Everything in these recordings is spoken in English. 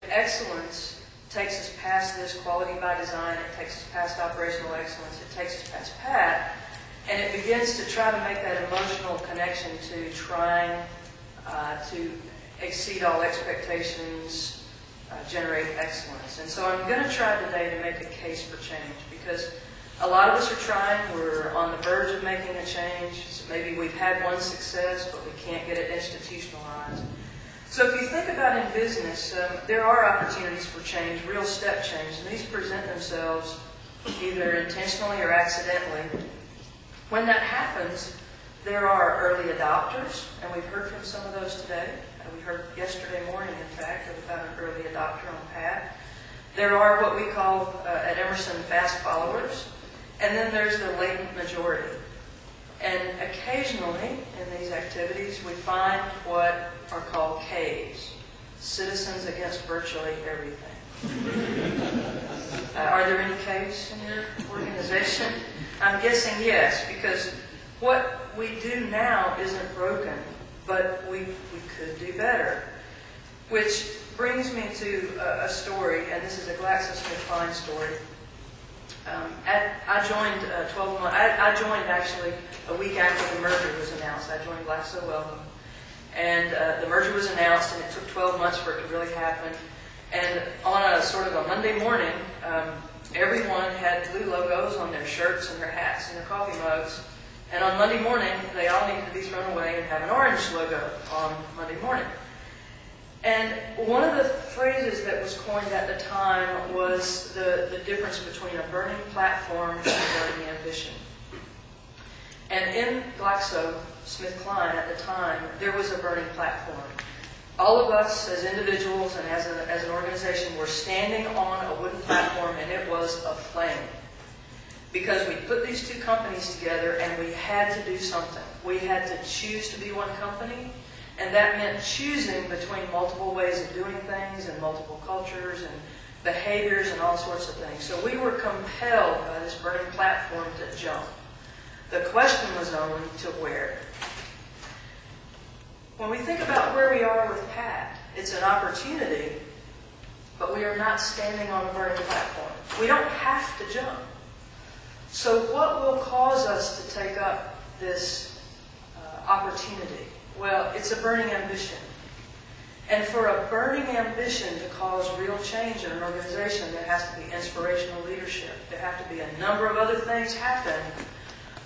Excellence takes us past this quality by design, it takes us past operational excellence, it takes us past PAT, and it begins to try to make that emotional connection to trying to exceed all expectations, generate excellence. And so I'm going to try today to make a case for change, because a lot of us are trying, we're on the verge of making a change, so maybe we've had one success, but we can't get it institutionalized. So if you think about in business, there are opportunities for change, real step change, and these present themselves either intentionally or accidentally. When that happens, there are early adopters, and we've heard from some of those today. We heard yesterday morning, in fact, about an early adopter on PAT. There are what we call at Emerson fast followers, and then there's the latent majority. And occasionally in these activities we find what are called Ks, citizens against virtually everything. Are there any Ks in your organization? I'm guessing yes, because what we do now isn't broken, but we could do better. Which brings me to a story, and this is a GlaxoSmithKline story. I joined 12 months. I joined actually a week after the merger was announced. I joined Glaxo Wellcome, and the merger was announced, and it took 12 months for it to really happen. And on a sort of a Monday morning, everyone had blue logos on their shirts and their hats and their coffee mugs. And on Monday morning, they all needed to be thrown away and have an orange logo on Monday morning. And one of the phrases that was coined at the time was the difference between a burning platform and a burning ambition. And in GlaxoSmithKline at the time, there was a burning platform. All of us as individuals and as an organization were standing on a wooden platform, and it was aflame. Because we put these two companies together and we had to do something. We had to choose to be one company. And that meant choosing between multiple ways of doing things and multiple cultures and behaviors and all sorts of things. So we were compelled by this burning platform to jump. The question was only to where. When we think about where we are with PAT, it's an opportunity, but we are not standing on a burning platform. We don't have to jump. So what will cause us to take up this opportunity? Well, it's a burning ambition. And for a burning ambition to cause real change in an organization, there has to be inspirational leadership. There have to be a number of other things happen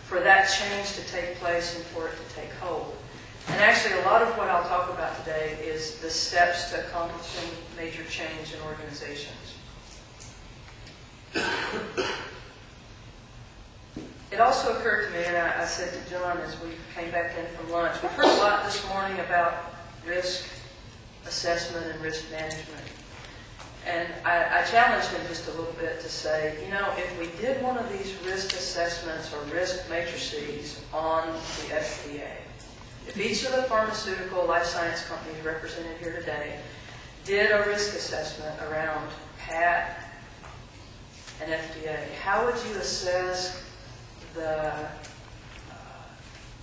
for that change to take place and for it to take hold. And actually, a lot of what I'll talk about today is the steps to accomplishing major change in organizations. It also occurred to me, and I said to John as we came back in from lunch, we've heard a lot this morning about risk assessment and risk management. And I challenged him just a little bit to say, you know, if we did one of these risk assessments or risk matrices on the FDA, if each of the pharmaceutical life science companies represented here today did a risk assessment around PAT and FDA, how would you assess the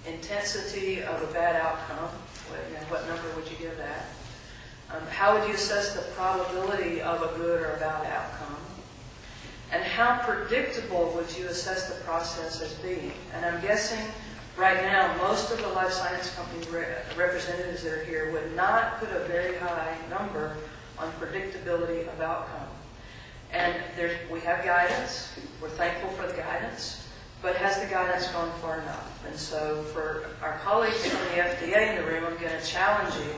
intensity of a bad outcome? What number would you give that? How would you assess the probability of a good or a bad outcome? And how predictable would you assess the process as being? And I'm guessing right now most of the life science company representatives that are here would not put a very high number on predictability of outcome. And we have guidance. We're thankful for the guidance. But has the guidance gone far enough? And so for our colleagues from the FDA in the room, I'm going to challenge you,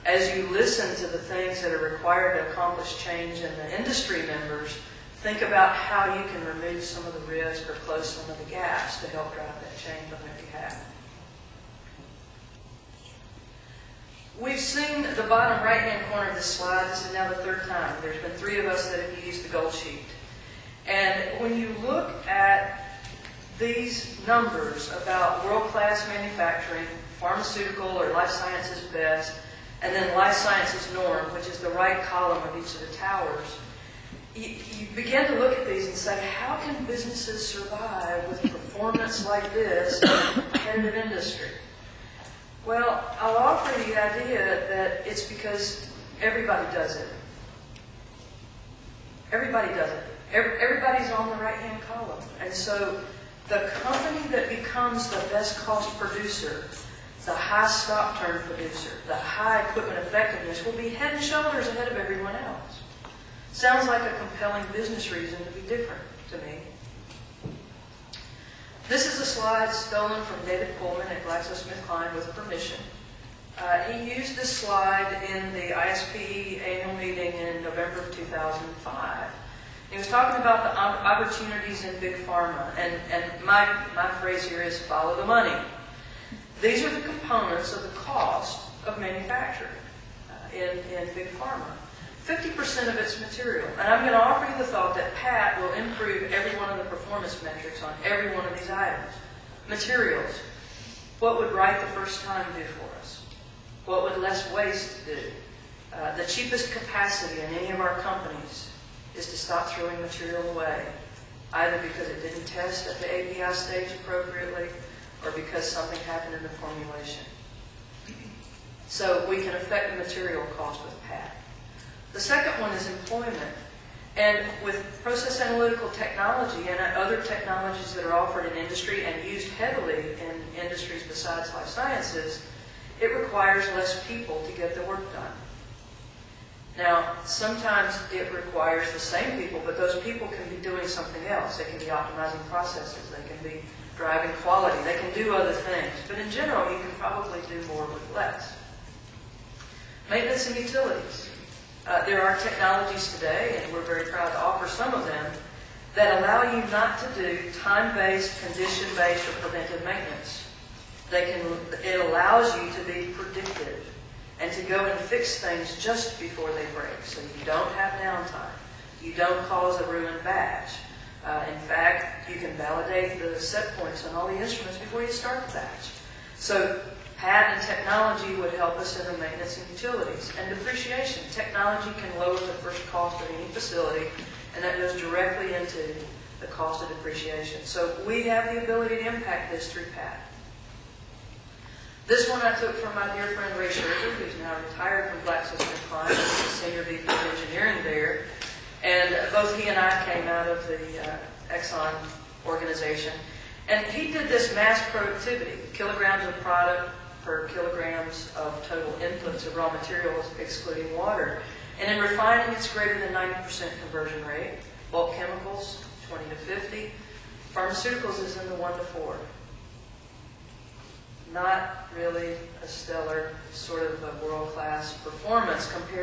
as you listen to the things that are required to accomplish change in the industry members, think about how you can remove some of the risk or close some of the gaps to help drive that change on their behalf. We've seen the bottom right-hand corner of this slide. This is now the third time. There's been 3 of us that have used the gold sheet. And when you look at these numbers about world-class manufacturing, pharmaceutical or life sciences best, and then life sciences norm, which is the right column of each of the towers, you begin to look at these and say, how can businesses survive with performance like this in a competitive industry? Well, I'll offer the idea that it's because everybody does it. Everybody does it. Everybody's on the right-hand column. And so the company that becomes the best cost producer, the high stock turn producer, the high equipment effectiveness will be head and shoulders ahead of everyone else. Sounds like a compelling business reason to be different to me. This is a slide stolen from David Pullman at GlaxoSmithKline with permission. He used this slide in the ISPE annual meeting in November of 2005. He was talking about the opportunities in big pharma, and my phrase here is follow the money. These are the components of the cost of manufacturing in big pharma. 50% of it's material. And I'm going to offer you the thought that PAT will improve every one of the performance metrics on every one of these items. Materials. What would right the first time do for us? What would less waste do? The cheapest capacity in any of our companies is to stop throwing material away, either because it didn't test at the API stage appropriately or because something happened in the formulation. So we can affect the material cost with PAT. The second one is employment. And with process analytical technology and other technologies that are offered in industry and used heavily in industries besides life sciences, it requires less people to get the work done. Now, sometimes it requires the same people, but those people can be doing something else. They can be optimizing processes. They can be driving quality. They can do other things. But in general, you can probably do more with less. Maintenance and utilities. There are technologies today, and we're very proud to offer some of them, that allow you not to do time-based, condition-based, or preventive maintenance. It allows you to be predictive and to go and fix things just before they break, so you don't have downtime. You don't cause a ruined batch. In fact, you can validate the set points on all the instruments before you start the batch. So PAT and technology would help us in the maintenance and utilities. And depreciation. Technology can lower the first cost of any facility, and that goes directly into the cost of depreciation. So we have the ability to impact this through PAT. This one I took from my dear friend Ray Scherzer, who's now retired from GlaxoSmithKline, as the Senior VP of Engineering there. And both he and I came out of the Exxon organization. And he did this mass productivity, kilograms of product per kilograms of total inputs of raw materials, excluding water. And in refining, it's greater than 90% conversion rate. Bulk chemicals, 20 to 50. Pharmaceuticals is in the 1 to 4. Not really a stellar sort of a world-class performance compared